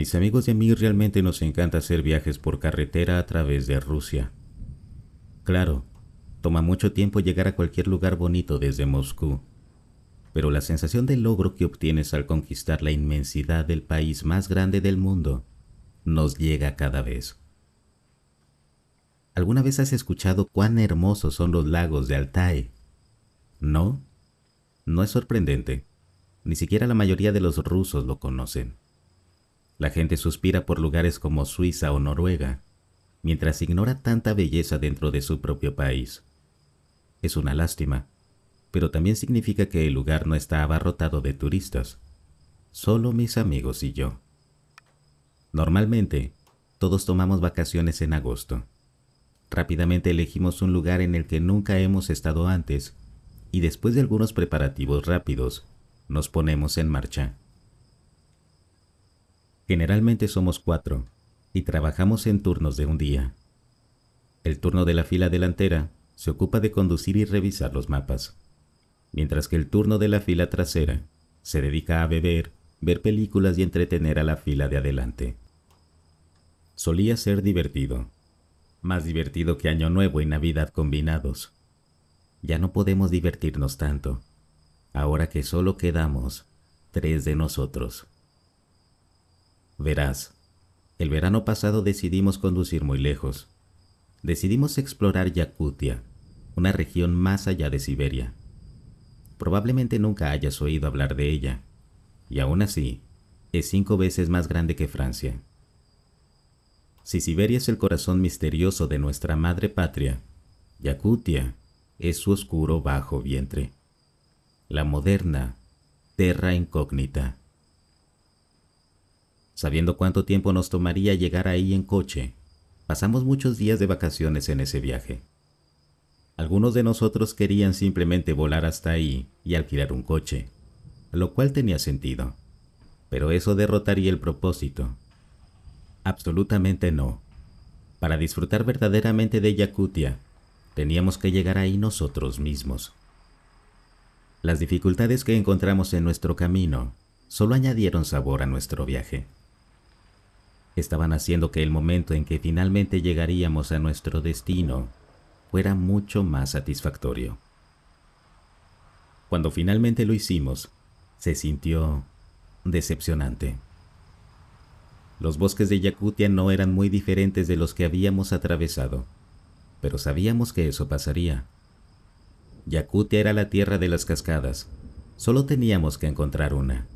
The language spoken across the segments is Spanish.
mis amigos y a mí realmente nos encanta hacer viajes por carretera a través de Rusia. Claro, toma mucho tiempo llegar a cualquier lugar bonito desde Moscú, pero la sensación de logro que obtienes al conquistar la inmensidad del país más grande del mundo nos llega cada vez. ¿Alguna vez has escuchado cuán hermosos son los lagos de Altai? ¿No? No es sorprendente. Ni siquiera la mayoría de los rusos lo conocen. La gente suspira por lugares como Suiza o Noruega, mientras ignora tanta belleza dentro de su propio país. Es una lástima, pero también significa que el lugar no está abarrotado de turistas. Solo mis amigos y yo. Normalmente, todos tomamos vacaciones en agosto. Rápidamente elegimos un lugar en el que nunca hemos estado antes y después de algunos preparativos rápidos, nos ponemos en marcha. Generalmente somos 4 y trabajamos en turnos de un día. El turno de la fila delantera se ocupa de conducir y revisar los mapas, mientras que el turno de la fila trasera se dedica a beber, ver películas y entretener a la fila de adelante. Solía ser divertido, más divertido que Año Nuevo y Navidad combinados. Ya no podemos divertirnos tanto, ahora que solo quedamos 3 de nosotros. Verás, el verano pasado decidimos conducir muy lejos. Decidimos explorar Yakutia, una región más allá de Siberia. Probablemente nunca hayas oído hablar de ella, y aún así, es 5 veces más grande que Francia. Si Siberia es el corazón misterioso de nuestra madre patria, Yakutia es su oscuro bajo vientre. La moderna Terra Incógnita. Sabiendo cuánto tiempo nos tomaría llegar ahí en coche, pasamos muchos días de vacaciones en ese viaje. Algunos de nosotros querían simplemente volar hasta ahí y alquilar un coche, lo cual tenía sentido, pero eso derrotaría el propósito. Absolutamente no. Para disfrutar verdaderamente de Yakutia, teníamos que llegar ahí nosotros mismos. Las dificultades que encontramos en nuestro camino solo añadieron sabor a nuestro viaje. Estaban haciendo que el momento en que finalmente llegaríamos a nuestro destino fuera mucho más satisfactorio. Cuando finalmente lo hicimos, se sintió decepcionante. Los bosques de Yakutia no eran muy diferentes de los que habíamos atravesado, pero sabíamos que eso pasaría. Yakutia era la tierra de las cascadas, solo teníamos que encontrar una.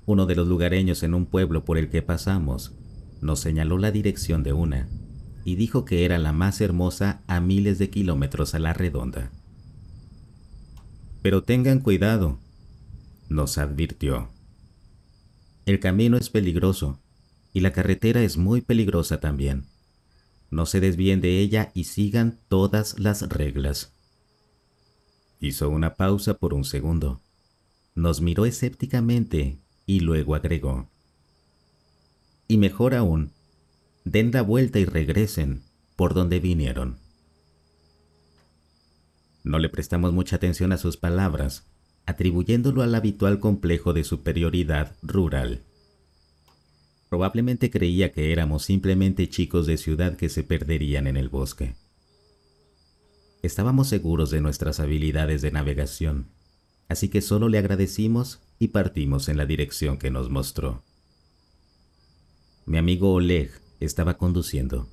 Uno de los lugareños en un pueblo por el que pasamos nos señaló la dirección de una y dijo que era la más hermosa a miles de kilómetros a la redonda. Pero tengan cuidado, nos advirtió. El camino es peligroso y la carretera es muy peligrosa también. No se desvíen de ella y sigan todas las reglas. Hizo una pausa por un segundo. Nos miró escépticamente y luego agregó: y mejor aún, den la vuelta y regresen por donde vinieron. No le prestamos mucha atención a sus palabras, atribuyéndolo al habitual complejo de superioridad rural. Probablemente creía que éramos simplemente chicos de ciudad que se perderían en el bosque. Estábamos seguros de nuestras habilidades de navegación, así que solo le agradecimos y partimos en la dirección que nos mostró. Mi amigo Oleg estaba conduciendo.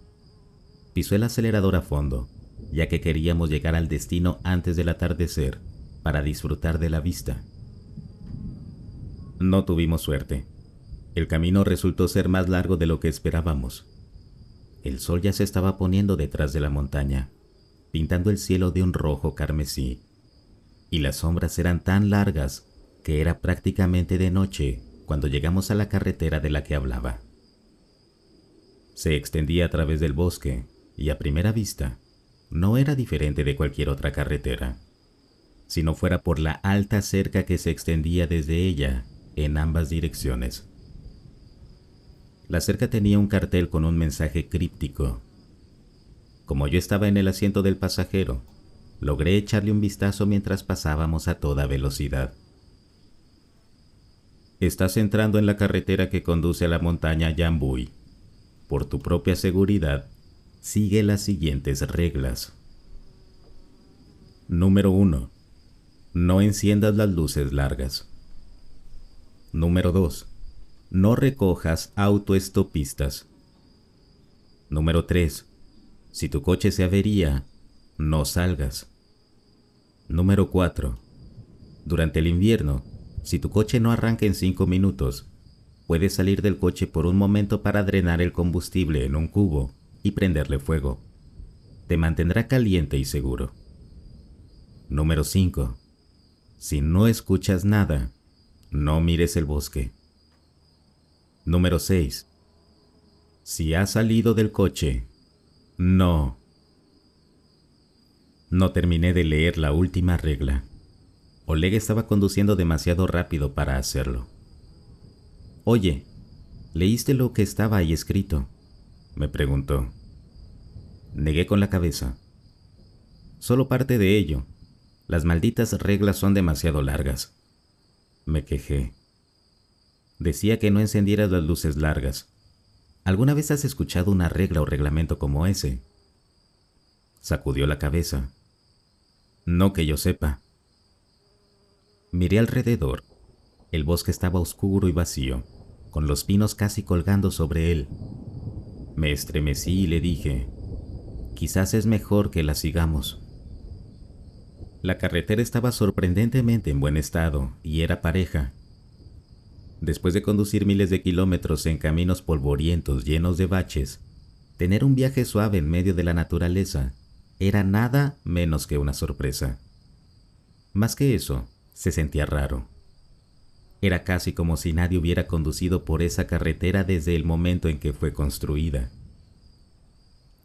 Pisó el acelerador a fondo, ya que queríamos llegar al destino antes del atardecer para disfrutar de la vista. No tuvimos suerte. El camino resultó ser más largo de lo que esperábamos. El sol ya se estaba poniendo detrás de la montaña, pintando el cielo de un rojo carmesí, y las sombras eran tan largas que era prácticamente de noche cuando llegamos a la carretera de la que hablaba. Se extendía a través del bosque y a primera vista no era diferente de cualquier otra carretera, si no fuera por la alta cerca que se extendía desde ella en ambas direcciones. La cerca tenía un cartel con un mensaje críptico. Como yo estaba en el asiento del pasajero, logré echarle un vistazo mientras pasábamos a toda velocidad. Estás entrando en la carretera que conduce a la montaña Yambui. Por tu propia seguridad, sigue las siguientes reglas. Número 1. No enciendas las luces largas. Número 2. No recojas autoestopistas. Número 3. Si tu coche se avería, no salgas. Número 4. Durante el invierno, si tu coche no arranca en 5 minutos, puedes salir del coche por un momento para drenar el combustible en un cubo y prenderle fuego. Te mantendrá caliente y seguro. Número 5. Si no escuchas nada, no mires el bosque. Número 6. Si has salido del coche, no. No terminé de leer la última regla. Oleg estaba conduciendo demasiado rápido para hacerlo. Oye, ¿leíste lo que estaba ahí escrito?, me preguntó. Negué con la cabeza. Solo parte de ello. Las malditas reglas son demasiado largas. Me quejé. Decía que no encendieras las luces largas. ¿Alguna vez has escuchado una regla o reglamento como ese? Sacudió la cabeza. No que yo sepa. Miré alrededor. El bosque estaba oscuro y vacío, con los pinos casi colgando sobre él. Me estremecí y le dije, quizás es mejor que la sigamos. La carretera estaba sorprendentemente en buen estado y era pareja. Después de conducir miles de kilómetros en caminos polvorientos llenos de baches, tener un viaje suave en medio de la naturaleza era nada menos que una sorpresa. Más que eso, se sentía raro. Era casi como si nadie hubiera conducido por esa carretera desde el momento en que fue construida.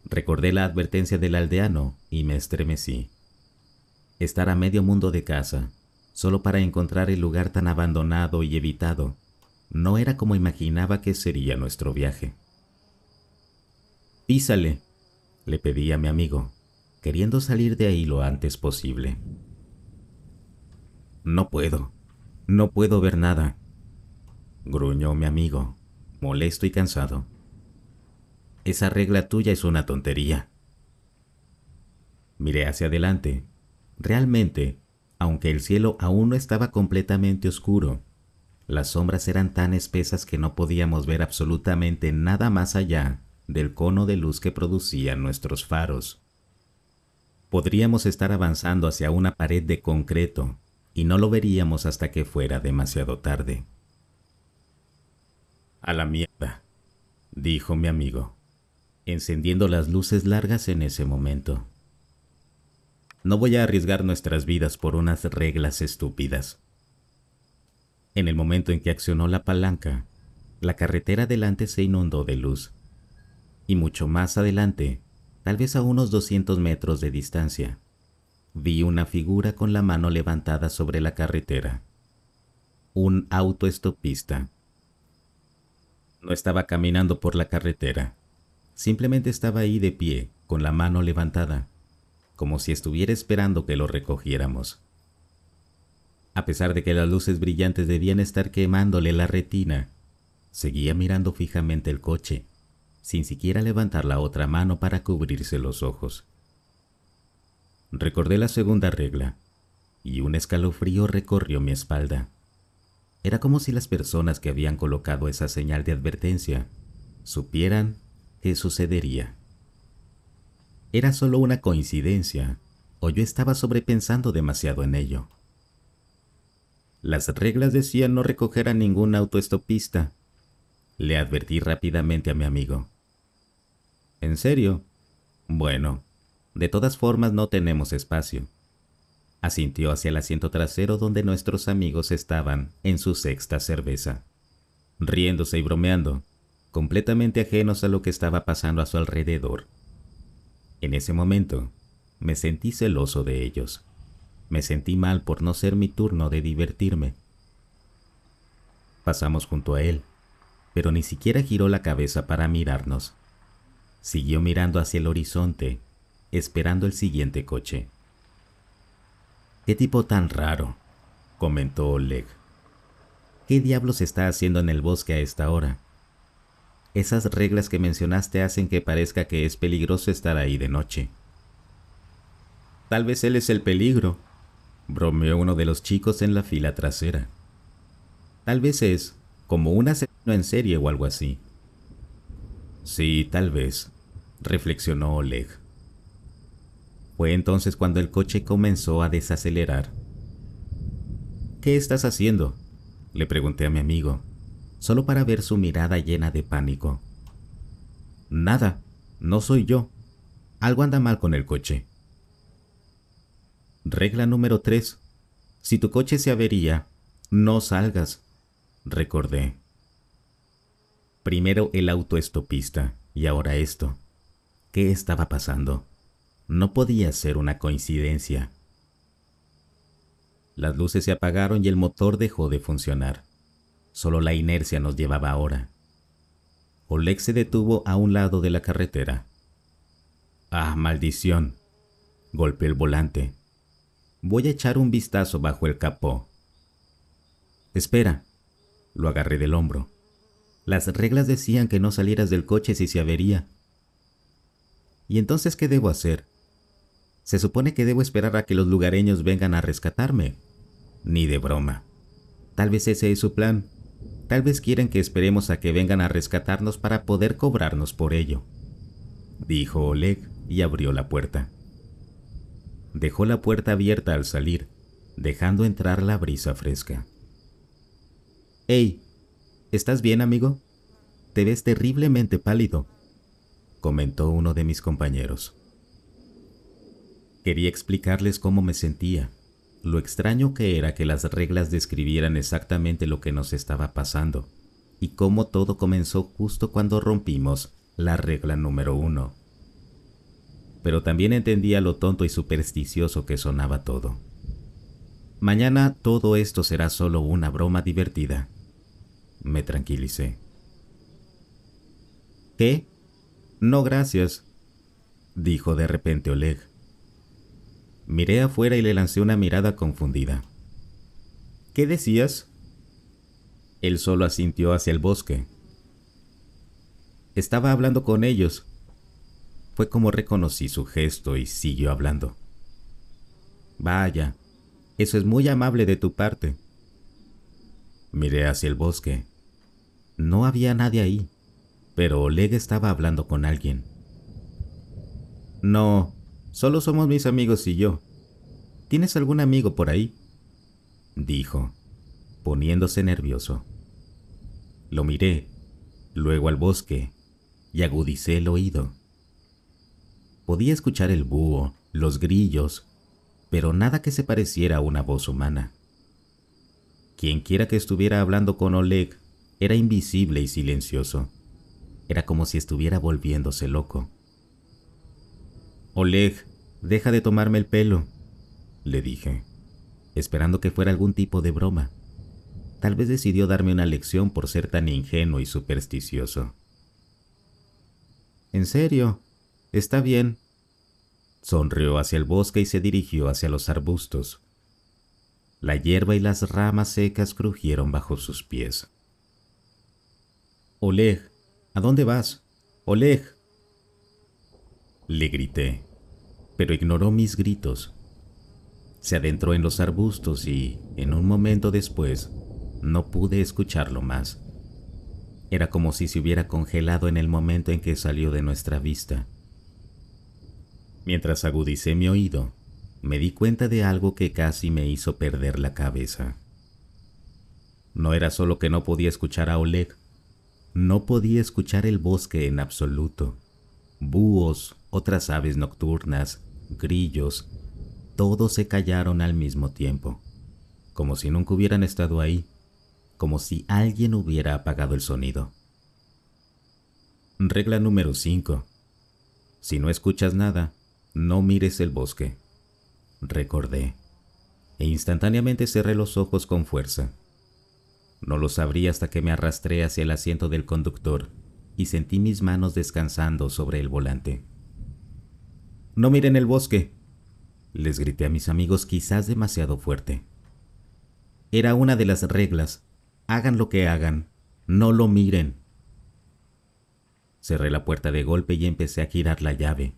Recordé la advertencia del aldeano y me estremecí. Estar a medio mundo de casa, solo para encontrar el lugar tan abandonado y evitado, no era como imaginaba que sería nuestro viaje. «Písale», le pedí a mi amigo, queriendo salir de ahí lo antes posible. No puedo ver nada», gruñó mi amigo, molesto y cansado. «Esa regla tuya es una tontería». Miré hacia adelante. Realmente, aunque el cielo aún no estaba completamente oscuro, las sombras eran tan espesas que no podíamos ver absolutamente nada más allá del cono de luz que producían nuestros faros. Podríamos estar avanzando hacia una pared de concreto y no lo veríamos hasta que fuera demasiado tarde. «A la mierda», dijo mi amigo, encendiendo las luces largas en ese momento. «No voy a arriesgar nuestras vidas por unas reglas estúpidas». En el momento en que accionó la palanca, la carretera delante se inundó de luz. Y mucho más adelante, tal vez a unos 200 metros de distancia, vi una figura con la mano levantada sobre la carretera. Un autoestopista. No estaba caminando por la carretera. Simplemente estaba ahí de pie, con la mano levantada, como si estuviera esperando que lo recogiéramos. A pesar de que las luces brillantes debían estar quemándole la retina, seguía mirando fijamente el coche, sin siquiera levantar la otra mano para cubrirse los ojos. Recordé la segunda regla, y un escalofrío recorrió mi espalda. Era como si las personas que habían colocado esa señal de advertencia supieran qué sucedería. ¿Era solo una coincidencia o yo estaba sobrepensando demasiado en ello? Las reglas decían no recoger a ningún autoestopista. Le advertí rápidamente a mi amigo. ¿En serio? Bueno, de todas formas no tenemos espacio. Asintió hacia el asiento trasero donde nuestros amigos estaban en su sexta cerveza, riéndose y bromeando, completamente ajenos a lo que estaba pasando a su alrededor. En ese momento, me sentí celoso de ellos. Me sentí mal por no ser mi turno de divertirme. Pasamos junto a él, pero ni siquiera giró la cabeza para mirarnos. Siguió mirando hacia el horizonte, esperando el siguiente coche. «Qué tipo tan raro», comentó Oleg. ¿Qué diablos está haciendo en el bosque a esta hora? Esas reglas que mencionaste hacen que parezca que es peligroso estar ahí de noche. Tal vez él es el peligro, bromeó uno de los chicos en la fila trasera. Tal vez es como un asesino en serie o algo así. Sí, tal vez, reflexionó Oleg. Fue entonces cuando el coche comenzó a desacelerar. ¿Qué estás haciendo?, le pregunté a mi amigo, solo para ver su mirada llena de pánico. Nada, no soy yo. Algo anda mal con el coche. Regla número 3. Si tu coche se avería, no salgas, recordé. Primero el autoestopista y ahora esto. ¿Qué estaba pasando? No podía ser una coincidencia. Las luces se apagaron y el motor dejó de funcionar. Solo la inercia nos llevaba ahora. Oleg se detuvo a un lado de la carretera. ¡Ah, maldición! Golpeé el volante. Voy a echar un vistazo bajo el capó. Espera. Lo agarré del hombro. Las reglas decían que no salieras del coche si se avería. ¿Y entonces qué debo hacer? Se supone que debo esperar a que los lugareños vengan a rescatarme. Ni de broma. Tal vez ese es su plan. Tal vez quieren que esperemos a que vengan a rescatarnos para poder cobrarnos por ello, dijo Oleg y abrió la puerta. Dejó la puerta abierta al salir, dejando entrar la brisa fresca. «Hey, ¿estás bien, amigo? Te ves terriblemente pálido», comentó uno de mis compañeros. Quería explicarles cómo me sentía, lo extraño que era que las reglas describieran exactamente lo que nos estaba pasando, y cómo todo comenzó justo cuando rompimos la regla número 1. Pero también entendía lo tonto y supersticioso que sonaba todo. Mañana todo esto será solo una broma divertida, me tranquilicé. ¿Qué? No, gracias, dijo de repente Oleg. Miré afuera y le lancé una mirada confundida. ¿Qué decías? Él solo asintió hacia el bosque. Estaba hablando con ellos. Fue como reconocí su gesto y siguió hablando. Vaya, eso es muy amable de tu parte. Miré hacia el bosque. No había nadie ahí, pero Oleg estaba hablando con alguien. No, solo somos mis amigos y yo. ¿Tienes algún amigo por ahí?, dijo, poniéndose nervioso. Lo miré, luego al bosque, y agudicé el oído. Podía escuchar el búho, los grillos, pero nada que se pareciera a una voz humana. Quienquiera que estuviera hablando con Oleg era invisible y silencioso. Era como si estuviera volviéndose loco. Oleg, deja de tomarme el pelo, le dije, esperando que fuera algún tipo de broma. Tal vez decidió darme una lección por ser tan ingenuo y supersticioso. ¿En serio? Está bien. Sonrió hacia el bosque y se dirigió hacia los arbustos. La hierba y las ramas secas crujieron bajo sus pies. Oleg, ¿a dónde vas? Oleg. Le grité, pero ignoró mis gritos. Se adentró en los arbustos y, en un momento después, no pude escucharlo más. Era como si se hubiera congelado en el momento en que salió de nuestra vista. Mientras agudicé mi oído, me di cuenta de algo que casi me hizo perder la cabeza. No era solo que no podía escuchar a Oleg, no podía escuchar el bosque en absoluto. Búhos, otras aves nocturnas, grillos, todos se callaron al mismo tiempo, como si nunca hubieran estado ahí, como si alguien hubiera apagado el sonido. Regla número 5. Si no escuchas nada, no mires el bosque, recordé, e instantáneamente cerré los ojos con fuerza. No los abrí hasta que me arrastré hacia el asiento del conductor y sentí mis manos descansando sobre el volante. «No miren el bosque», les grité a mis amigos quizás demasiado fuerte. Era una de las reglas, Hagan lo que hagan, no lo miren. Cerré la puerta de golpe y empecé a girar la llave.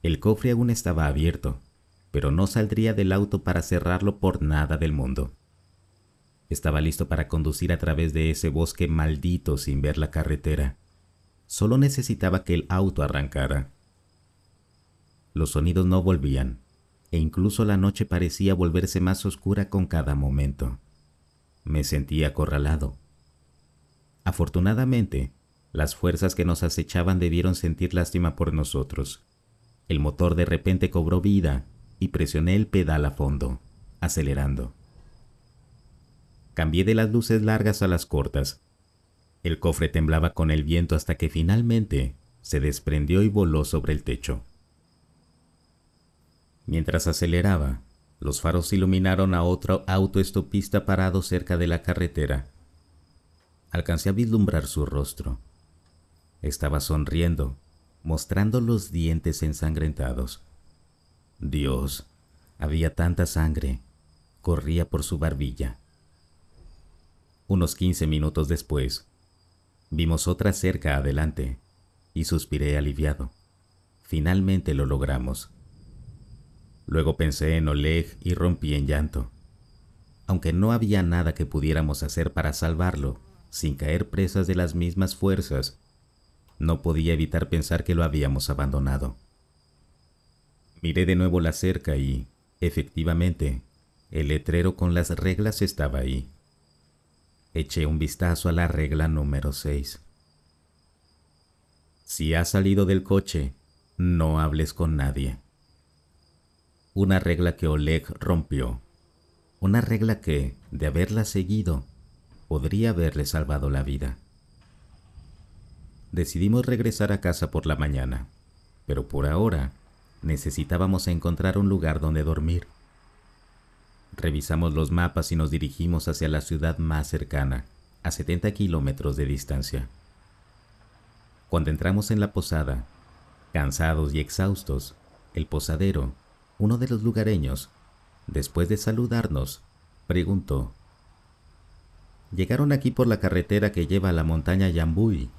El cofre aún estaba abierto, pero no saldría del auto para cerrarlo por nada del mundo. Estaba listo para conducir a través de ese bosque maldito sin ver la carretera. Solo necesitaba que el auto arrancara. Los sonidos no volvían, e incluso la noche parecía volverse más oscura con cada momento. Me sentía acorralado. Afortunadamente, las fuerzas que nos acechaban debieron sentir lástima por nosotros. El motor de repente cobró vida y presioné el pedal a fondo, acelerando. Cambié de las luces largas a las cortas. El cofre temblaba con el viento hasta que finalmente se desprendió y voló sobre el techo. Mientras aceleraba, los faros iluminaron a otro autoestopista parado cerca de la carretera. Alcancé a vislumbrar su rostro. Estaba sonriendo, mostrando los dientes ensangrentados. Dios, había tanta sangre. Corría por su barbilla. Unos 15 minutos después, vimos otra cerca adelante y suspiré aliviado. Finalmente lo logramos. Luego pensé en Oleg y rompí en llanto. Aunque no había nada que pudiéramos hacer para salvarlo, sin caer presas de las mismas fuerzas, no podía evitar pensar que lo habíamos abandonado. Miré de nuevo la cerca y, efectivamente, el letrero con las reglas estaba ahí. Eché un vistazo a la regla número 6. Si has salido del coche, no hables con nadie. Una regla que Oleg rompió. Una regla que, de haberla seguido, podría haberle salvado la vida. Decidimos regresar a casa por la mañana, pero por ahora necesitábamos encontrar un lugar donde dormir. Revisamos los mapas y nos dirigimos hacia la ciudad más cercana, a 70 kilómetros de distancia. Cuando entramos en la posada, cansados y exhaustos, el posadero, uno de los lugareños, después de saludarnos, preguntó: «¿Llegaron aquí por la carretera que lleva a la montaña Yambui?»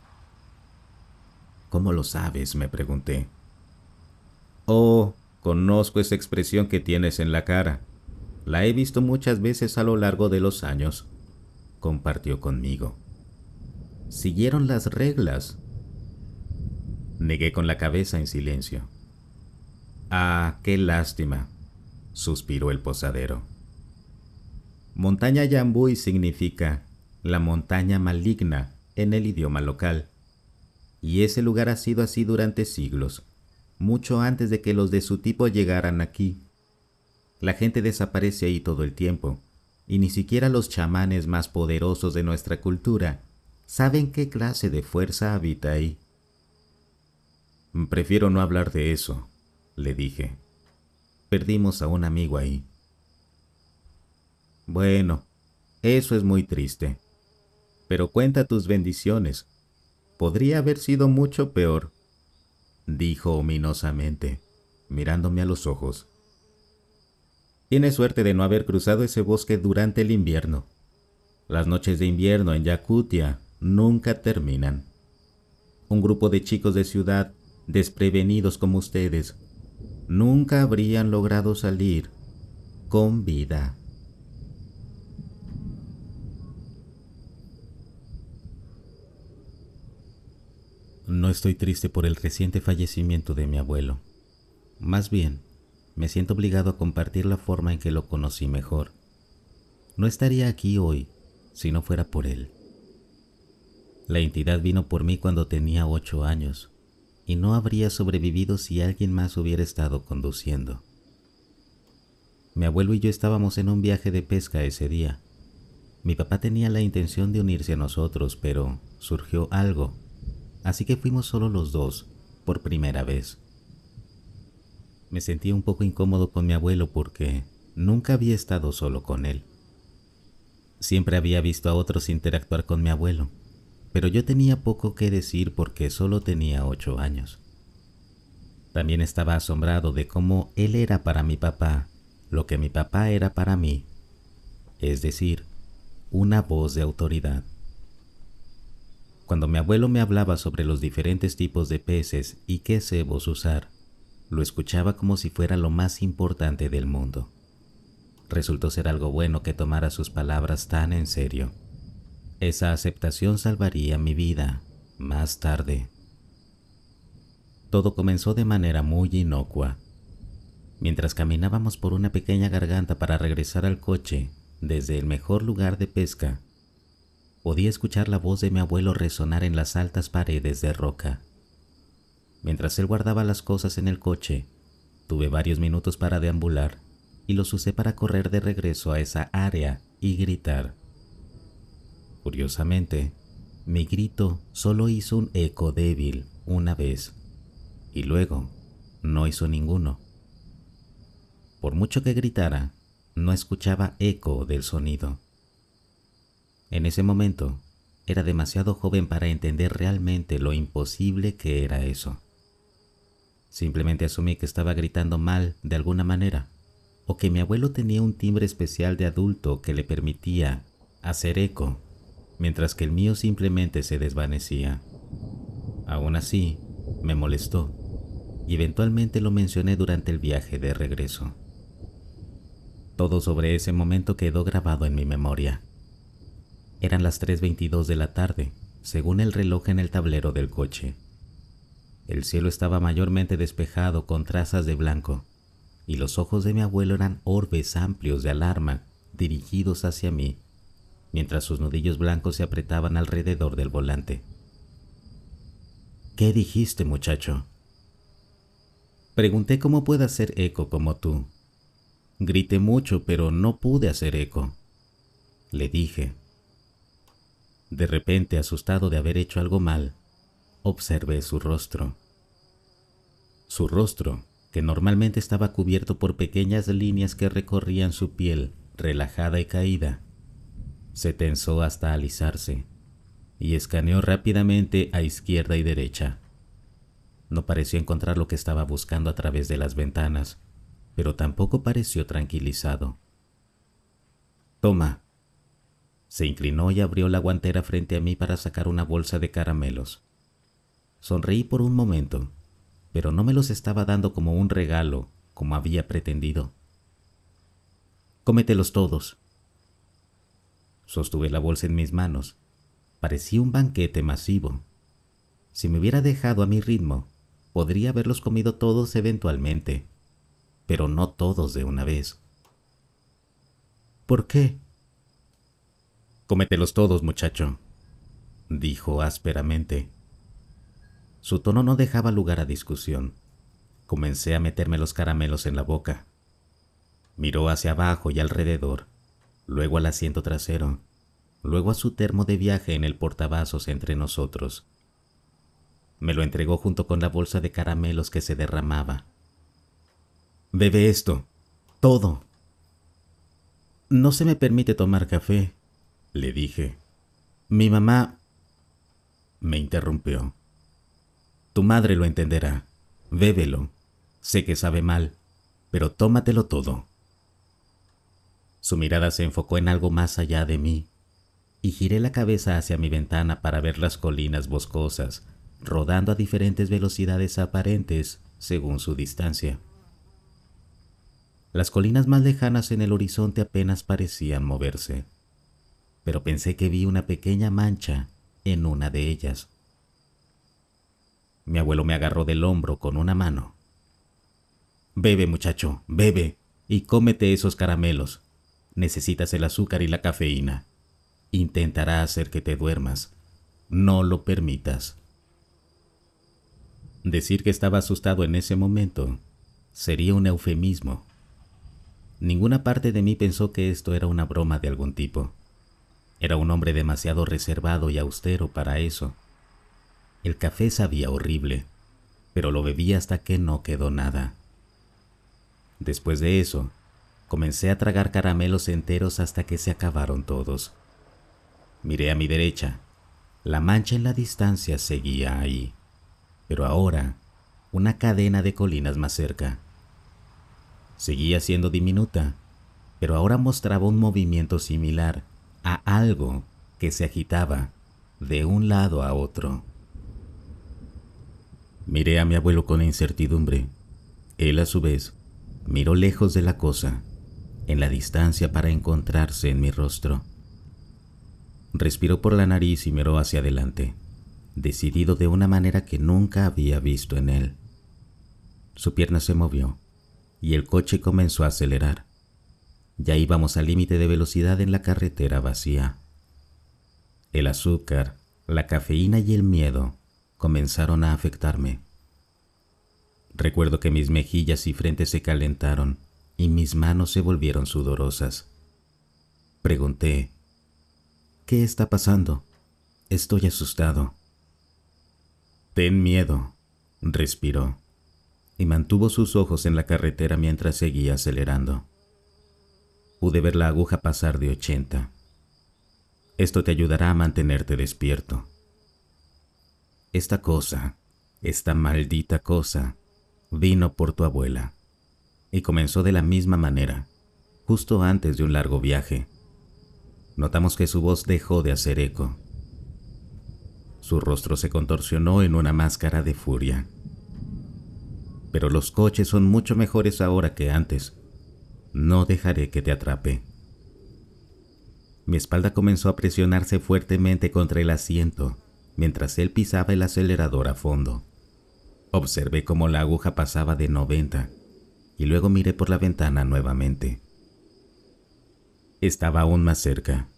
«¿Cómo lo sabes?», me pregunté. «Oh, conozco esa expresión que tienes en la cara. La he visto muchas veces a lo largo de los años», compartió conmigo. «Siguieron las reglas». Negué con la cabeza en silencio. «Ah, qué lástima», suspiró el posadero. Montaña Yambui significa la montaña maligna en el idioma local. Y ese lugar ha sido así durante siglos, mucho antes de que los de su tipo llegaran aquí. La gente desaparece ahí todo el tiempo, y ni siquiera los chamanes más poderosos de nuestra cultura saben qué clase de fuerza habita ahí. «Prefiero no hablar de eso», le dije. «Perdimos a un amigo ahí». «Bueno, eso es muy triste. Pero cuenta tus bendiciones. Podría haber sido mucho peor», dijo ominosamente, mirándome a los ojos. «Tienes suerte de no haber cruzado ese bosque durante el invierno. Las noches de invierno en Yakutia nunca terminan. Un grupo de chicos de ciudad, desprevenidos como ustedes, nunca habrían logrado salir con vida». No estoy triste por el reciente fallecimiento de mi abuelo. Más bien, me siento obligado a compartir la forma en que lo conocí mejor. No estaría aquí hoy si no fuera por él. La entidad vino por mí cuando tenía 8 años y no habría sobrevivido si alguien más hubiera estado conduciendo. Mi abuelo y yo estábamos en un viaje de pesca ese día. Mi papá tenía la intención de unirse a nosotros, pero surgió algo. Así que fuimos solo los dos, por primera vez. Me sentía un poco incómodo con mi abuelo porque nunca había estado solo con él. Siempre había visto a otros interactuar con mi abuelo, pero yo tenía poco que decir porque solo tenía 8 años. También estaba asombrado de cómo él era para mi papá lo que mi papá era para mí, es decir, una voz de autoridad. Cuando mi abuelo me hablaba sobre los diferentes tipos de peces y qué cebos usar, lo escuchaba como si fuera lo más importante del mundo. Resultó ser algo bueno que tomara sus palabras tan en serio. Esa aceptación salvaría mi vida más tarde. Todo comenzó de manera muy inocua. Mientras caminábamos por una pequeña garganta para regresar al coche desde el mejor lugar de pesca, podía escuchar la voz de mi abuelo resonar en las altas paredes de roca. Mientras él guardaba las cosas en el coche, tuve varios minutos para deambular y los usé para correr de regreso a esa área y gritar. Curiosamente, mi grito solo hizo un eco débil una vez y luego no hizo ninguno. Por mucho que gritara, no escuchaba eco del sonido. En ese momento, era demasiado joven para entender realmente lo imposible que era eso. Simplemente asumí que estaba gritando mal de alguna manera, o que mi abuelo tenía un timbre especial de adulto que le permitía hacer eco, mientras que el mío simplemente se desvanecía. Aún así, me molestó, y eventualmente lo mencioné durante el viaje de regreso. Todo sobre ese momento quedó grabado en mi memoria. Eran las 3:22 de la tarde, según el reloj en el tablero del coche. El cielo estaba mayormente despejado con trazas de blanco, y los ojos de mi abuelo eran orbes amplios de alarma dirigidos hacia mí, mientras sus nudillos blancos se apretaban alrededor del volante. ¿Qué dijiste, muchacho? Pregunté cómo puedo hacer eco como tú. Grité mucho, pero no pude hacer eco, le dije. De repente, asustado de haber hecho algo mal, observé su rostro. Su rostro, que normalmente estaba cubierto por pequeñas líneas que recorrían su piel relajada y caída, se tensó hasta alisarse y escaneó rápidamente a izquierda y derecha. No pareció encontrar lo que estaba buscando a través de las ventanas, pero tampoco pareció tranquilizado. Toma. Se inclinó y abrió la guantera frente a mí para sacar una bolsa de caramelos. Sonreí por un momento, pero no me los estaba dando como un regalo, como había pretendido. Cómetelos todos. Sostuve la bolsa en mis manos. Parecía un banquete masivo. Si me hubiera dejado a mi ritmo, podría haberlos comido todos eventualmente, pero no todos de una vez. ¿Por qué? Cómetelos todos, muchacho, dijo ásperamente. Su tono no dejaba lugar a discusión. Comencé a meterme los caramelos en la boca. Miró hacia abajo y alrededor, luego al asiento trasero, luego a su termo de viaje en el portavasos entre nosotros. Me lo entregó junto con la bolsa de caramelos que se derramaba. Bebe esto, todo. No se me permite tomar café, le dije. Mi mamá... Me interrumpió. Tu madre lo entenderá. Bébelo. Sé que sabe mal, pero tómatelo todo. Su mirada se enfocó en algo más allá de mí, y giré la cabeza hacia mi ventana para ver las colinas boscosas, rodando a diferentes velocidades aparentes según su distancia. Las colinas más lejanas en el horizonte apenas parecían moverse, pero pensé que vi una pequeña mancha en una de ellas. Mi abuelo me agarró del hombro con una mano. Bebe, muchacho, bebe, y cómete esos caramelos. Necesitas el azúcar y la cafeína. Intentará hacer que te duermas. No lo permitas. Decir que estaba asustado en ese momento sería un eufemismo. Ninguna parte de mí pensó que esto era una broma de algún tipo. Era un hombre demasiado reservado y austero para eso. El café sabía horrible, pero lo bebí hasta que no quedó nada. Después de eso, comencé a tragar caramelos enteros hasta que se acabaron todos. Miré a mi derecha. La mancha en la distancia seguía ahí, pero ahora una cadena de colinas más cerca. Seguía siendo diminuta, pero ahora mostraba un movimiento similar a algo que se agitaba de un lado a otro. Miré a mi abuelo con incertidumbre. Él, a su vez, miró lejos de la cosa, en la distancia, para encontrarse en mi rostro. Respiró por la nariz y miró hacia adelante, decidido de una manera que nunca había visto en él. Su pierna se movió y el coche comenzó a acelerar. Ya íbamos al límite de velocidad en la carretera vacía. El azúcar, la cafeína y el miedo comenzaron a afectarme. Recuerdo que mis mejillas y frente se calentaron y mis manos se volvieron sudorosas. Pregunté: ¿qué está pasando? Estoy asustado. Ten miedo, respiró, y mantuvo sus ojos en la carretera mientras seguía acelerando. Pude ver la aguja pasar de 80. Esto te ayudará a mantenerte despierto. Esta cosa, esta maldita cosa, vino por tu abuela, y comenzó de la misma manera, justo antes de un largo viaje. Notamos que su voz dejó de hacer eco. Su rostro se contorsionó en una máscara de furia. Pero los coches son mucho mejores ahora que antes. No dejaré que te atrape. Mi espalda comenzó a presionarse fuertemente contra el asiento mientras él pisaba el acelerador a fondo. Observé cómo la aguja pasaba de 90 y luego miré por la ventana nuevamente. Estaba aún más cerca,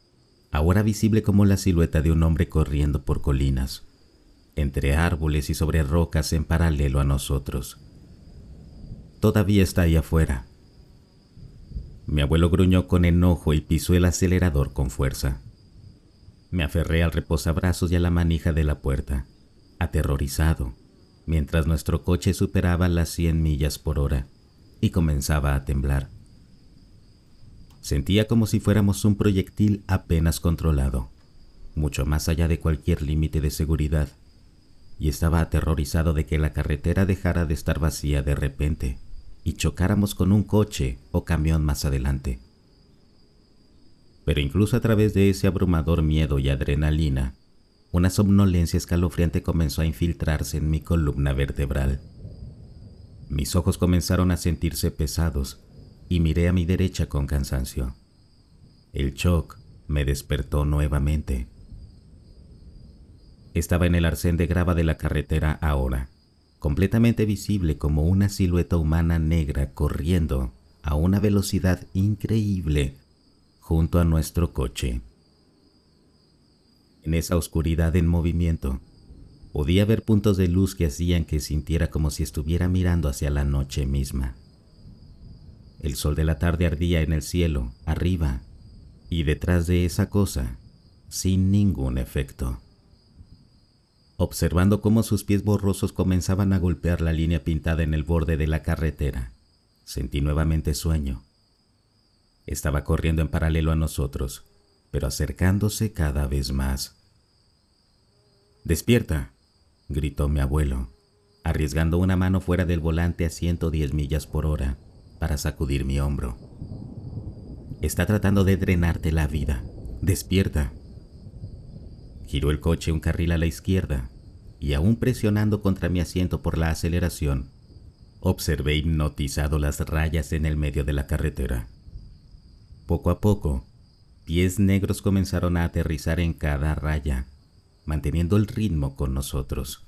ahora visible como la silueta de un hombre corriendo por colinas, entre árboles y sobre rocas en paralelo a nosotros. Todavía está ahí afuera. Mi abuelo gruñó con enojo y pisó el acelerador con fuerza. Me aferré al reposabrazos y a la manija de la puerta, aterrorizado, mientras nuestro coche superaba las 100 millas por hora y comenzaba a temblar. Sentía como si fuéramos un proyectil apenas controlado, mucho más allá de cualquier límite de seguridad, y estaba aterrorizado de que la carretera dejara de estar vacía de repente y chocáramos con un coche o camión más adelante. Pero incluso a través de ese abrumador miedo y adrenalina, una somnolencia escalofriante comenzó a infiltrarse en mi columna vertebral. Mis ojos comenzaron a sentirse pesados y miré a mi derecha con cansancio. El shock me despertó nuevamente. Estaba en el arcén de grava de la carretera ahora, completamente visible como una silueta humana negra corriendo a una velocidad increíble junto a nuestro coche. En esa oscuridad en movimiento, podía ver puntos de luz que hacían que sintiera como si estuviera mirando hacia la noche misma. El sol de la tarde ardía en el cielo, arriba, y detrás de esa cosa, sin ningún efecto. Observando cómo sus pies borrosos comenzaban a golpear la línea pintada en el borde de la carretera, sentí nuevamente sueño. Estaba corriendo en paralelo a nosotros, pero acercándose cada vez más. «¡Despierta!», gritó mi abuelo, arriesgando una mano fuera del volante a 110 millas por hora para sacudir mi hombro. «Está tratando de drenarte la vida. ¡Despierta!». Giró el coche un carril a la izquierda y, aún presionando contra mi asiento por la aceleración, observé hipnotizado las rayas en el medio de la carretera. Poco a poco, pies negros comenzaron a aterrizar en cada raya, manteniendo el ritmo con nosotros.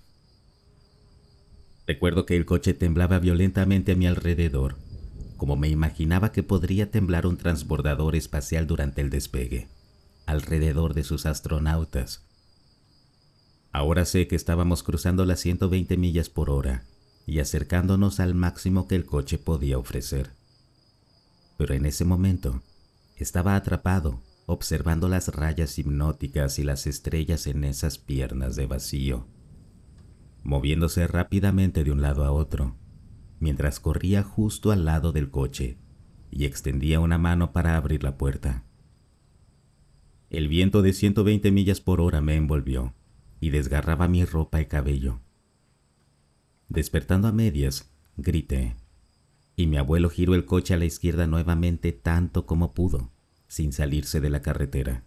Recuerdo que el coche temblaba violentamente a mi alrededor, como me imaginaba que podría temblar un transbordador espacial durante el despegue, alrededor de sus astronautas. Ahora sé que estábamos cruzando las 120 millas por hora y acercándonos al máximo que el coche podía ofrecer. Pero en ese momento, estaba atrapado, observando las rayas hipnóticas y las estrellas en esas piernas de vacío, moviéndose rápidamente de un lado a otro, mientras corría justo al lado del coche y extendía una mano para abrir la puerta. El viento de 120 millas por hora me envolvió y desgarraba mi ropa y cabello. Despertando a medias, grité, y mi abuelo giró el coche a la izquierda nuevamente tanto como pudo, sin salirse de la carretera,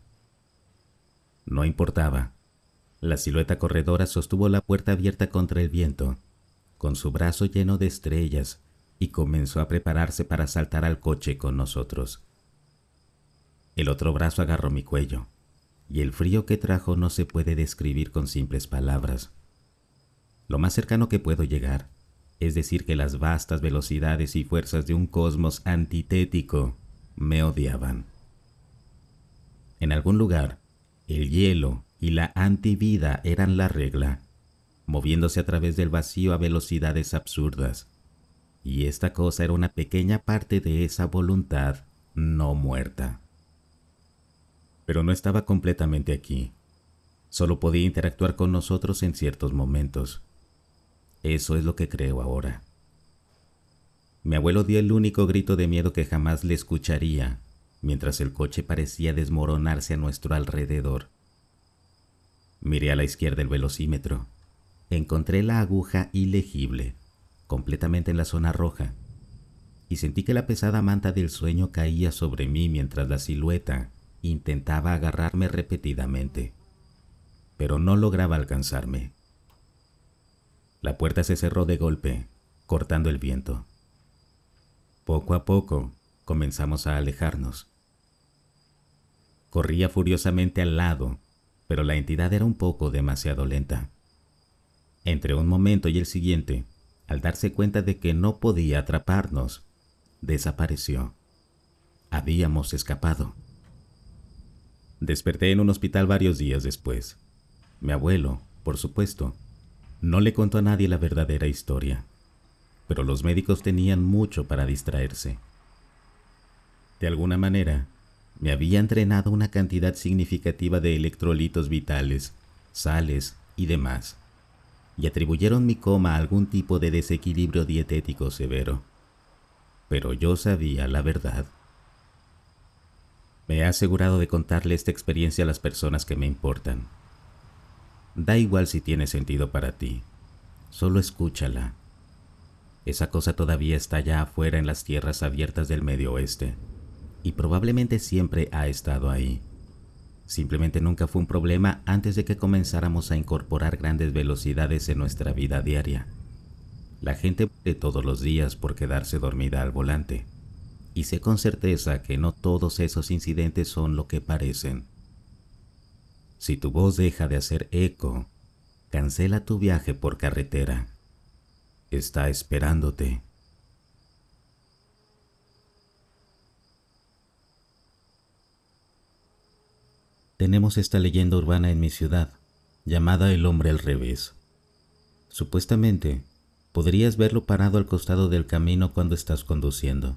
No importaba. La silueta corredora sostuvo la puerta abierta contra el viento, con su brazo lleno de estrellas, y comenzó a prepararse para saltar al coche con nosotros. El otro brazo agarró mi cuello, y el frío que trajo no se puede describir con simples palabras. Lo más cercano que puedo llegar es decir que las vastas velocidades y fuerzas de un cosmos antitético me odiaban. En algún lugar, el hielo y la antivida eran la regla, moviéndose a través del vacío a velocidades absurdas. Y esta cosa era una pequeña parte de esa voluntad no muerta. Pero no estaba completamente aquí. Solo podía interactuar con nosotros en ciertos momentos. Eso es lo que creo ahora. Mi abuelo dio el único grito de miedo que jamás le escucharía, mientras el coche parecía desmoronarse a nuestro alrededor. Miré a la izquierda el velocímetro. Encontré la aguja ilegible, completamente en la zona roja, y sentí que la pesada manta del sueño caía sobre mí mientras la silueta intentaba agarrarme repetidamente, pero no lograba alcanzarme. La puerta se cerró de golpe, cortando el viento. Poco a poco comenzamos a alejarnos. Corría furiosamente al lado, pero la entidad era un poco demasiado lenta. Entre un momento y el siguiente, al darse cuenta de que no podía atraparnos, desapareció. Habíamos escapado. Desperté en un hospital varios días después. Mi abuelo, por supuesto, no le contó a nadie la verdadera historia, pero los médicos tenían mucho para distraerse. De alguna manera, me había entrenado una cantidad significativa de electrolitos vitales, sales y demás, y atribuyeron mi coma a algún tipo de desequilibrio dietético severo. Pero yo sabía la verdad. Me he asegurado de contarle esta experiencia a las personas que me importan. Da igual si tiene sentido para ti, solo escúchala. Esa cosa todavía está allá afuera en las tierras abiertas del Medio Oeste, y probablemente siempre ha estado ahí. Simplemente nunca fue un problema antes de que comenzáramos a incorporar grandes velocidades en nuestra vida diaria. La gente muere todos los días por quedarse dormida al volante, y sé con certeza que no todos esos incidentes son lo que parecen. Si tu voz deja de hacer eco, cancela tu viaje por carretera. Está esperándote. Tenemos esta leyenda urbana en mi ciudad, llamada el hombre al revés. Supuestamente, podrías verlo parado al costado del camino cuando estás conduciendo.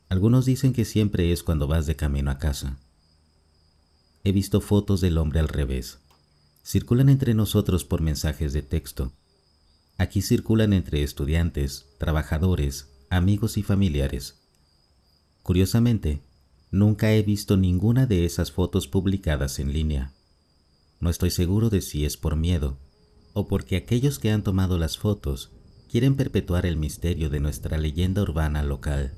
Algunos dicen que siempre es cuando vas de camino a casa. He visto fotos del hombre al revés. Circulan entre nosotros por mensajes de texto. Aquí circulan entre estudiantes, trabajadores, amigos y familiares. Curiosamente, nunca he visto ninguna de esas fotos publicadas en línea. No estoy seguro de si es por miedo o porque aquellos que han tomado las fotos quieren perpetuar el misterio de nuestra leyenda urbana local,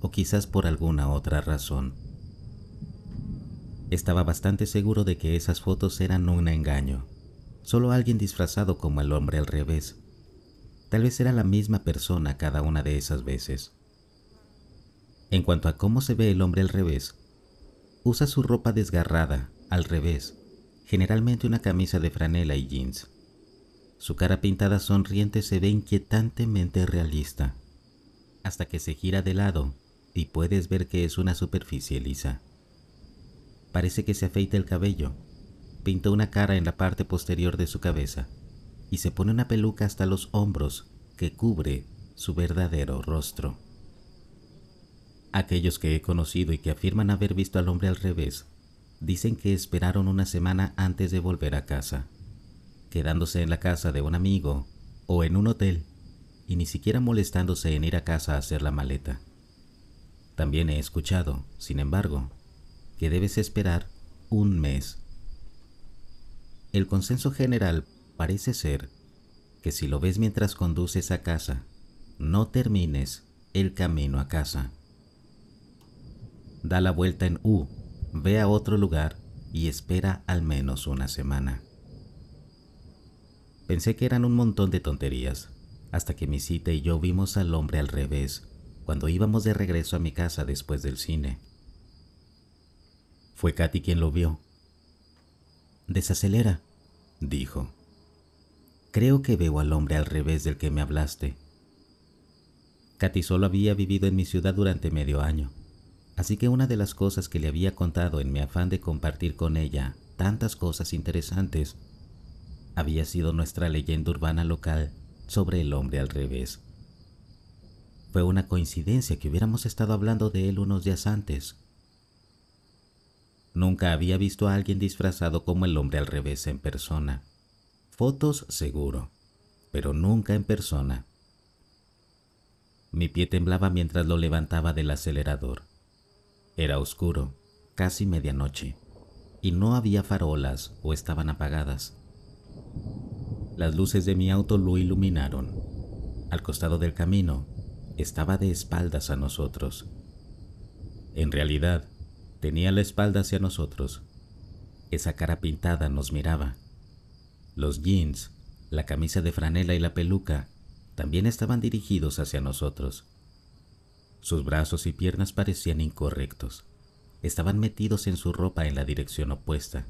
o quizás por alguna otra razón. Estaba bastante seguro de que esas fotos eran un engaño, solo alguien disfrazado como el hombre al revés. Tal vez era la misma persona cada una de esas veces. En cuanto a cómo se ve el hombre al revés, usa su ropa desgarrada, al revés, generalmente una camisa de franela y jeans. Su cara pintada sonriente se ve inquietantemente realista, hasta que se gira de lado y puedes ver que es una superficie lisa. Parece que se afeita el cabello, pinta una cara en la parte posterior de su cabeza y se pone una peluca hasta los hombros que cubre su verdadero rostro. Aquellos que he conocido y que afirman haber visto al hombre al revés, dicen que esperaron una semana antes de volver a casa, quedándose en la casa de un amigo o en un hotel y ni siquiera molestándose en ir a casa a hacer la maleta. También he escuchado, sin embargo, que debes esperar un mes. El consenso general parece ser que si lo ves mientras conduces a casa, no termines el camino a casa. Da la vuelta en U, ve a otro lugar y espera al menos una semana. Pensé que eran un montón de tonterías, hasta que mi cita y yo vimos al hombre al revés cuando íbamos de regreso a mi casa después del cine. Fue Katy quien lo vio. «Desacelera», dijo. «Creo que veo al hombre al revés del que me hablaste». Katy solo había vivido en mi ciudad durante medio año, así que una de las cosas que le había contado en mi afán de compartir con ella tantas cosas interesantes había sido nuestra leyenda urbana local sobre el hombre al revés. Fue una coincidencia que hubiéramos estado hablando de él unos días antes. Nunca había visto a alguien disfrazado como el hombre al revés en persona. Fotos seguro, pero nunca en persona. Mi pie temblaba mientras lo levantaba del acelerador. Era oscuro, casi medianoche, y no había farolas o estaban apagadas. Las luces de mi auto lo iluminaron. Al costado del camino, estaba de espaldas a nosotros. En realidad, tenía la espalda hacia nosotros. Esa cara pintada nos miraba. Los jeans, la camisa de franela y la peluca también estaban dirigidos hacia nosotros. Sus brazos y piernas parecían incorrectos. Estaban metidos en su ropa en la dirección opuesta.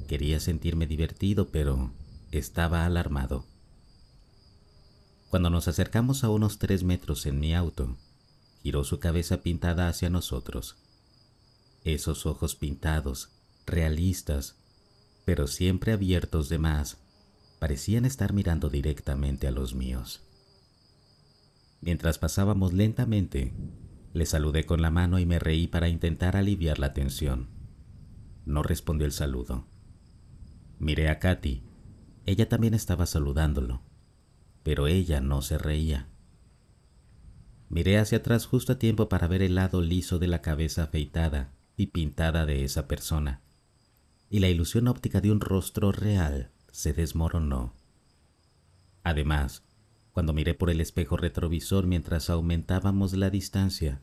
Quería sentirme divertido, pero estaba alarmado. Cuando nos acercamos a unos 3 metros en mi auto, giró su cabeza pintada hacia nosotros. Esos ojos pintados, realistas, pero siempre abiertos de más, parecían estar mirando directamente a los míos. Mientras pasábamos lentamente, le saludé con la mano y me reí para intentar aliviar la tensión. No respondió el saludo. Miré a Katy. Ella también estaba saludándolo, pero ella no se reía. Miré hacia atrás justo a tiempo para ver el lado liso de la cabeza afeitada y pintada de esa persona, y la ilusión óptica de un rostro real se desmoronó. Además, cuando miré por el espejo retrovisor mientras aumentábamos la distancia,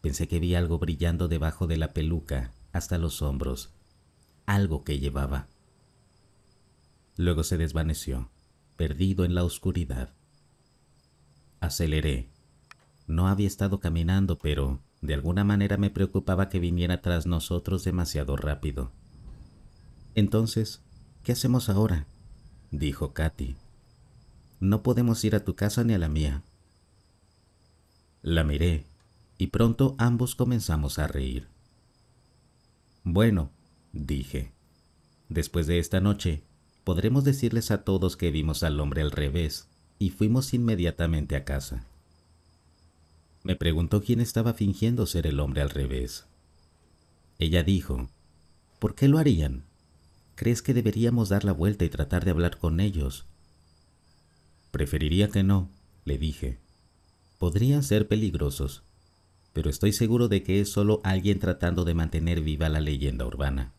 pensé que vi algo brillando debajo de la peluca hasta los hombros, algo que llevaba. Luego se desvaneció, perdido en la oscuridad. Aceleré. No había estado caminando, pero de alguna manera me preocupaba que viniera tras nosotros demasiado rápido. «Entonces, ¿qué hacemos ahora?», dijo Katy. «No podemos ir a tu casa ni a la mía». La miré, y pronto ambos comenzamos a reír. «Bueno», dije, «después de esta noche, podremos decirles a todos que vimos al hombre al revés», y fuimos inmediatamente a casa. Me preguntó quién estaba fingiendo ser el hombre al revés. Ella dijo, «¿Por qué lo harían? ¿Crees que deberíamos dar la vuelta y tratar de hablar con ellos?». «Preferiría que no», le dije. «Podrían ser peligrosos, pero estoy seguro de que es solo alguien tratando de mantener viva la leyenda urbana».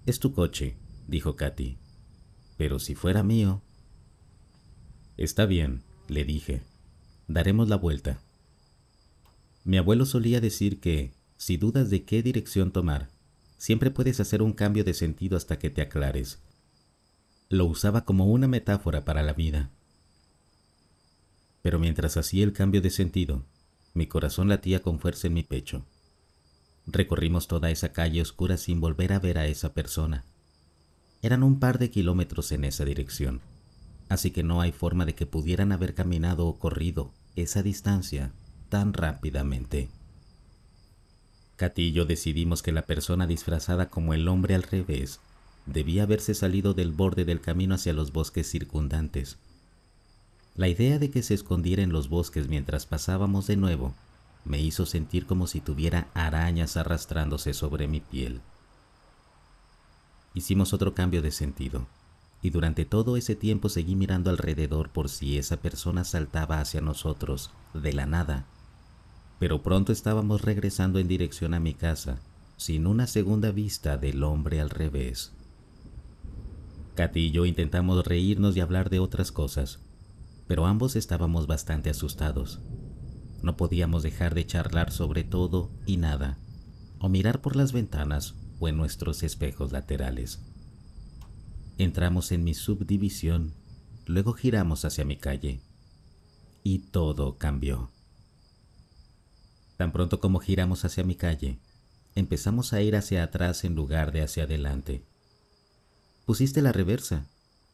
«Es tu coche», dijo Katy, «pero si fuera mío». «Está bien», le dije. «Daremos la vuelta». Mi abuelo solía decir que, si dudas de qué dirección tomar, siempre puedes hacer un cambio de sentido hasta que te aclares. Lo usaba como una metáfora para la vida. Pero mientras hacía el cambio de sentido, mi corazón latía con fuerza en mi pecho. Recorrimos toda esa calle oscura sin volver a ver a esa persona. Eran un par de kilómetros en esa dirección, así que no hay forma de que pudieran haber caminado o corrido esa distancia tan rápidamente. Katy y yo decidimos que la persona disfrazada como el hombre al revés debía haberse salido del borde del camino hacia los bosques circundantes. La idea de que se escondiera en los bosques mientras pasábamos de nuevo me hizo sentir como si tuviera arañas arrastrándose sobre mi piel. Hicimos otro cambio de sentido, y durante todo ese tiempo seguí mirando alrededor por si esa persona saltaba hacia nosotros de la nada. Pero pronto estábamos regresando en dirección a mi casa, sin una segunda vista del hombre al revés. Katy y yo intentamos reírnos y hablar de otras cosas, pero ambos estábamos bastante asustados. No podíamos dejar de charlar sobre todo y nada, o mirar por las ventanas o en nuestros espejos laterales. Entramos en mi subdivisión, luego giramos hacia mi calle y todo cambió. Tan pronto como giramos hacia mi calle, empezamos a ir hacia atrás en lugar de hacia adelante. «Pusiste la reversa»,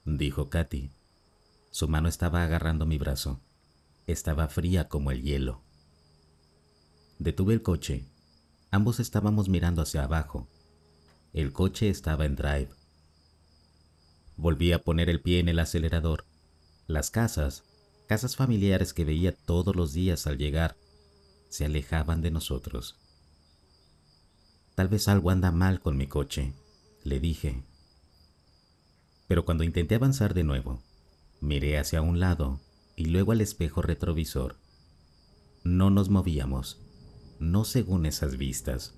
dijo Katy. Su mano estaba agarrando mi brazo. Estaba fría como el hielo. Detuve el coche. Ambos estábamos mirando hacia abajo. El coche estaba en drive. Volví a poner el pie en el acelerador. Las casas familiares que veía todos los días al llegar, se alejaban de nosotros. «Tal vez algo anda mal con mi coche», le dije. Pero cuando intenté avanzar de nuevo, miré hacia un lado y luego al espejo retrovisor. No nos movíamos, no según esas vistas.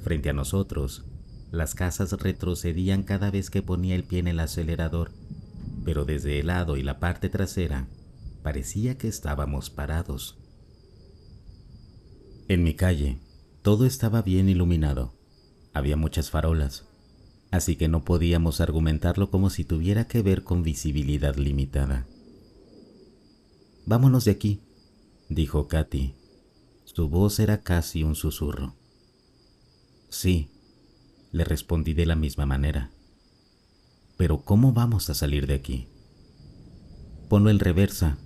Frente a nosotros, las casas retrocedían cada vez que ponía el pie en el acelerador, pero desde el lado y la parte trasera parecía que estábamos parados. En mi calle, todo estaba bien iluminado. Había muchas farolas, así que no podíamos argumentarlo como si tuviera que ver con visibilidad limitada. «Vámonos de aquí», dijo Katy. Su voz era casi un susurro. «Sí», le respondí de la misma manera. «Pero ¿cómo vamos a salir de aquí?» «Ponlo en reversa».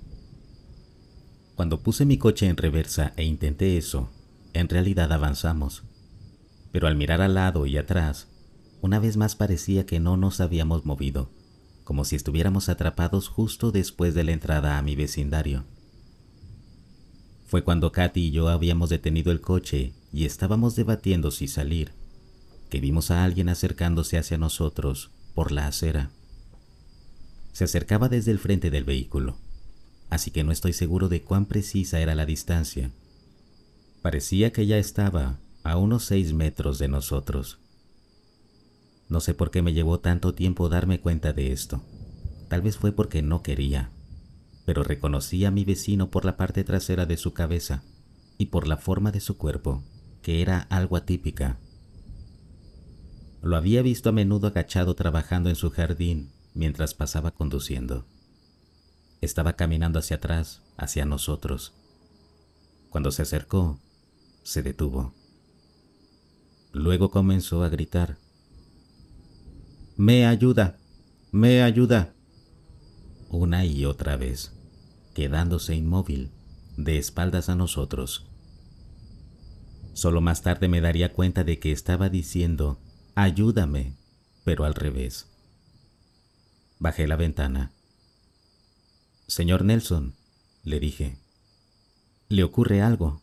Cuando puse mi coche en reversa e intenté eso, en realidad avanzamos. Pero al mirar al lado y atrás, una vez más parecía que no nos habíamos movido, como si estuviéramos atrapados justo después de la entrada a mi vecindario. Fue cuando Katy y yo habíamos detenido el coche y estábamos debatiendo si salir, que vimos a alguien acercándose hacia nosotros por la acera. Se acercaba desde el frente del vehículo, así que no estoy seguro de cuán precisa era la distancia. Parecía que ya estaba a unos 6 metros de nosotros. No sé por qué me llevó tanto tiempo darme cuenta de esto. Tal vez fue porque no quería, pero reconocí a mi vecino por la parte trasera de su cabeza y por la forma de su cuerpo, que era algo atípica. Lo había visto a menudo agachado trabajando en su jardín mientras pasaba conduciendo. Estaba caminando hacia atrás, hacia nosotros. Cuando se acercó, se detuvo. Luego comenzó a gritar: «¡Me ayuda! ¡Me ayuda!», una y otra vez, quedándose inmóvil, de espaldas a nosotros. Solo más tarde me daría cuenta de que estaba diciendo «ayúdame», pero al revés. Bajé la ventana. «Señor Nelson», le dije, «¿le ocurre algo?».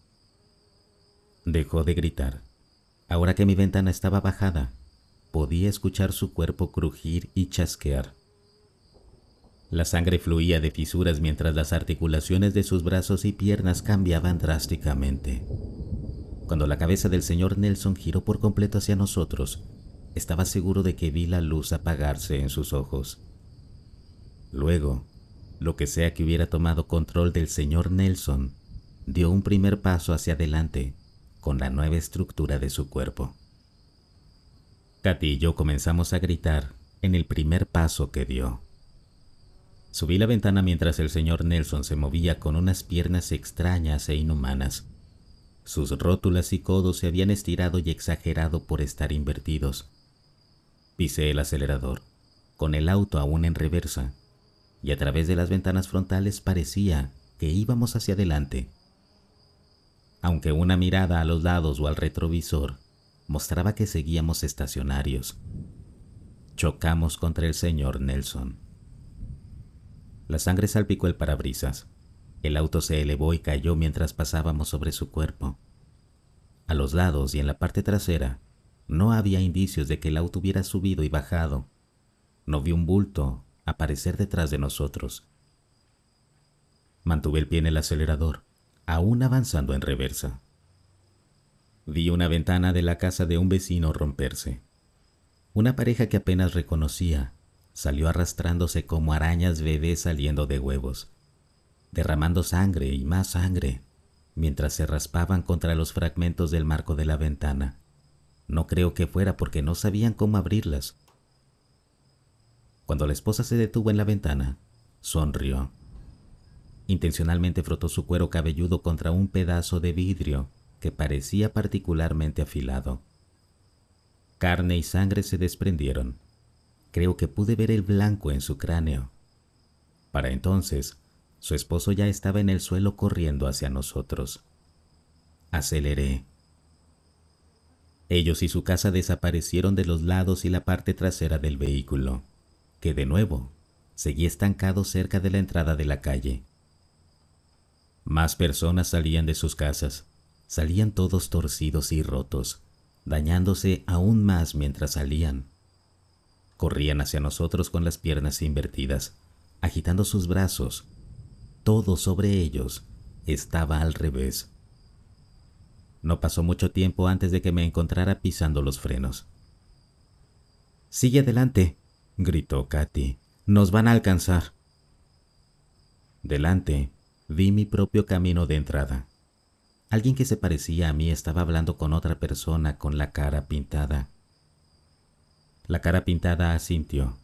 Dejó de gritar. Ahora que mi ventana estaba bajada, podía escuchar su cuerpo crujir y chasquear. La sangre fluía de fisuras mientras las articulaciones de sus brazos y piernas cambiaban drásticamente. Cuando la cabeza del señor Nelson giró por completo hacia nosotros, estaba seguro de que vi la luz apagarse en sus ojos. Luego, lo que sea que hubiera tomado control del señor Nelson, dio un primer paso hacia adelante con la nueva estructura de su cuerpo. Katy y yo comenzamos a gritar en el primer paso que dio. Subí la ventana mientras el señor Nelson se movía con unas piernas extrañas e inhumanas. Sus rótulas y codos se habían estirado y exagerado por estar invertidos. Pisé el acelerador, con el auto aún en reversa, y a través de las ventanas frontales parecía que íbamos hacia adelante. Aunque una mirada a los lados o al retrovisor mostraba que seguíamos estacionarios. Chocamos contra el señor Nelson. La sangre salpicó el parabrisas. El auto se elevó y cayó mientras pasábamos sobre su cuerpo. A los lados y en la parte trasera no había indicios de que el auto hubiera subido y bajado. No vi un bulto aparecer detrás de nosotros. Mantuve el pie en el acelerador, aún avanzando en reversa. Vi una ventana de la casa de un vecino romperse. Una pareja que apenas reconocía salió arrastrándose como arañas bebés saliendo de huevos, derramando sangre y más sangre. mientras se raspaban contra los fragmentos del marco de la ventana. No creo que fuera porque no sabían cómo abrirlas. Cuando la esposa se detuvo en la ventana, sonrió. Intencionalmente frotó su cuero cabelludo contra un pedazo de vidrio que parecía particularmente afilado. Carne y sangre se desprendieron. Creo que pude ver el blanco en su cráneo. Para entonces, su esposo ya estaba en el suelo corriendo hacia nosotros. Aceleré. Ellos y su casa desaparecieron de los lados y la parte trasera del vehículo, que de nuevo seguía estancado cerca de la entrada de la calle. Más personas salían de sus casas. Salían todos torcidos y rotos, dañándose aún más mientras salían. Corrían hacia nosotros con las piernas invertidas, agitando sus brazos. Todo sobre ellos estaba al revés. No pasó mucho tiempo antes de que me encontrara pisando los frenos. «Sigue adelante», gritó Katy. «Nos van a alcanzar». Delante, vi mi propio camino de entrada. Alguien que se parecía a mí estaba hablando con otra persona con la cara pintada. La cara pintada asintió.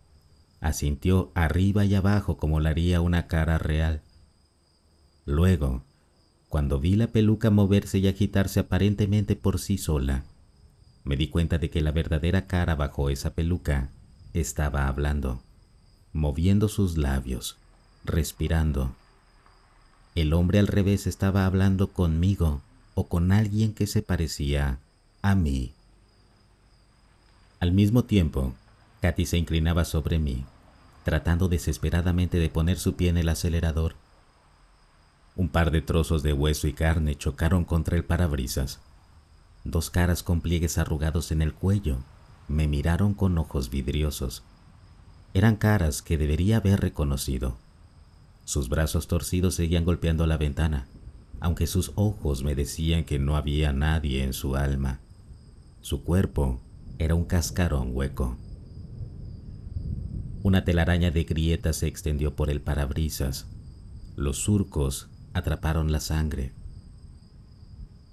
Asintió arriba y abajo como la haría una cara real. Luego, cuando vi la peluca moverse y agitarse aparentemente por sí sola, me di cuenta de que la verdadera cara bajo esa peluca estaba hablando, moviendo sus labios, respirando. El hombre al revés estaba hablando conmigo o con alguien que se parecía a mí. Al mismo tiempo, Katy se inclinaba sobre mí, tratando desesperadamente de poner su pie en el acelerador. Un par de trozos de hueso y carne chocaron contra el parabrisas. Dos caras con pliegues arrugados en el cuello me miraron con ojos vidriosos. Eran caras que debería haber reconocido. Sus brazos torcidos seguían golpeando la ventana, aunque sus ojos me decían que no había nadie en su alma. Su cuerpo era un cascarón hueco. Una telaraña de grietas se extendió por el parabrisas. Los surcos atraparon la sangre.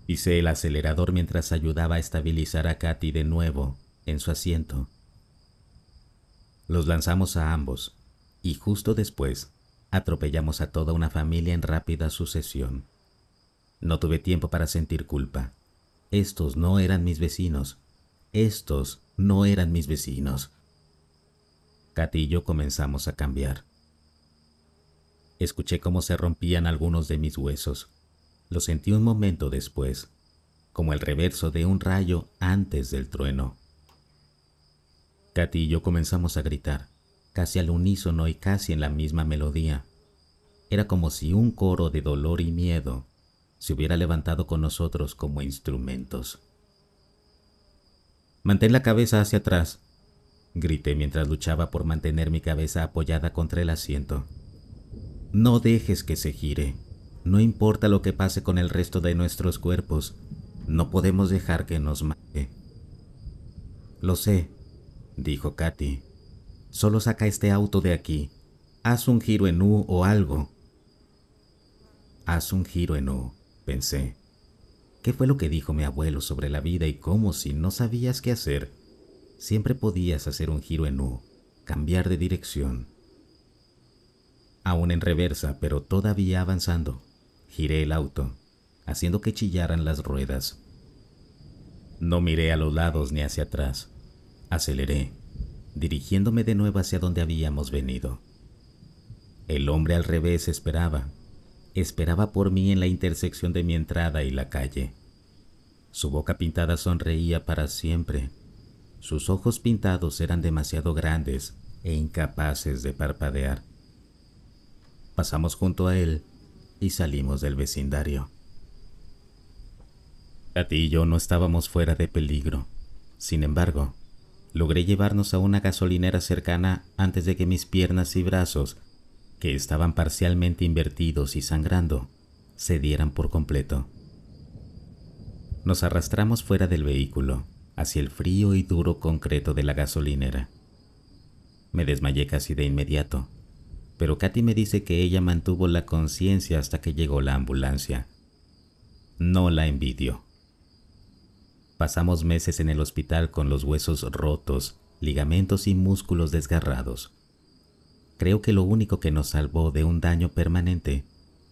Pisé el acelerador mientras ayudaba a estabilizar a Katy de nuevo en su asiento. Los lanzamos a ambos y justo después atropellamos a toda una familia en rápida sucesión. No tuve tiempo para sentir culpa. Estos no eran mis vecinos. Estos no eran mis vecinos. Katy y yo comenzamos a cambiar. Escuché cómo se rompían algunos de mis huesos. Lo sentí un momento después, como el reverso de un rayo antes del trueno. Katy y yo comenzamos a gritar, casi al unísono y casi en la misma melodía. Era como si un coro de dolor y miedo se hubiera levantado con nosotros como instrumentos. «Mantén la cabeza hacia atrás», grité mientras luchaba por mantener mi cabeza apoyada contra el asiento. «No dejes que se gire. No importa lo que pase con el resto de nuestros cuerpos, no podemos dejar que nos mate». «Lo sé», dijo Katy. «Solo saca este auto de aquí. Haz un giro en U o algo». «Haz un giro en U», pensé. ¿Qué fue lo que dijo mi abuelo sobre la vida y cómo, si no sabías qué hacer, siempre podías hacer un giro en U, cambiar de dirección? Aún en reversa, pero todavía avanzando, giré el auto, haciendo que chillaran las ruedas. No miré a los lados ni hacia atrás. Aceleré, dirigiéndome de nuevo hacia donde habíamos venido. El hombre al revés esperaba por mí en la intersección de mi entrada y la calle. Su boca pintada sonreía para siempre. Sus ojos pintados eran demasiado grandes e incapaces de parpadear. Pasamos junto a él y salimos del vecindario. Katy y yo no estábamos fuera de peligro. Sin embargo, logré llevarnos a una gasolinera cercana antes de que mis piernas y brazos, que estaban parcialmente invertidos y sangrando, cedieran por completo. Nos arrastramos fuera del vehículo, hacia el frío y duro concreto de la gasolinera. Me desmayé casi de inmediato, pero Katy me dice que ella mantuvo la conciencia hasta que llegó la ambulancia. No la envidio. Pasamos meses en el hospital con los huesos rotos, ligamentos y músculos desgarrados. Creo que lo único que nos salvó de un daño permanente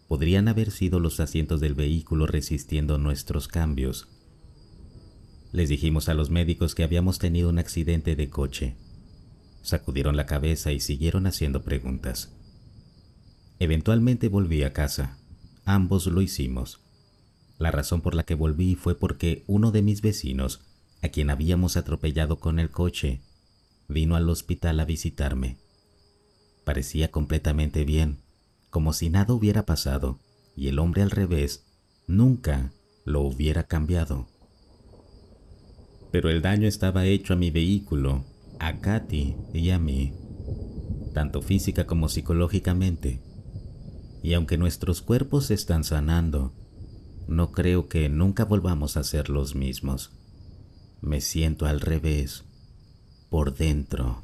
podrían haber sido los asientos del vehículo resistiendo nuestros cambios. Les dijimos a los médicos que habíamos tenido un accidente de coche. Sacudieron la cabeza y siguieron haciendo preguntas. Eventualmente volví a casa. Ambos lo hicimos. La razón por la que volví fue porque uno de mis vecinos, a quien habíamos atropellado con el coche, vino al hospital a visitarme. Parecía completamente bien, como si nada hubiera pasado, y el hombre al revés nunca lo hubiera cambiado. Pero el daño estaba hecho a mi vehículo, a Katy y a mí, tanto física como psicológicamente. Y aunque nuestros cuerpos están sanando, no creo que nunca volvamos a ser los mismos. Me siento al revés, por dentro.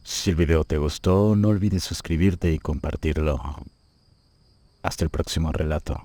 Si el video te gustó, no olvides suscribirte y compartirlo. Hasta el próximo relato.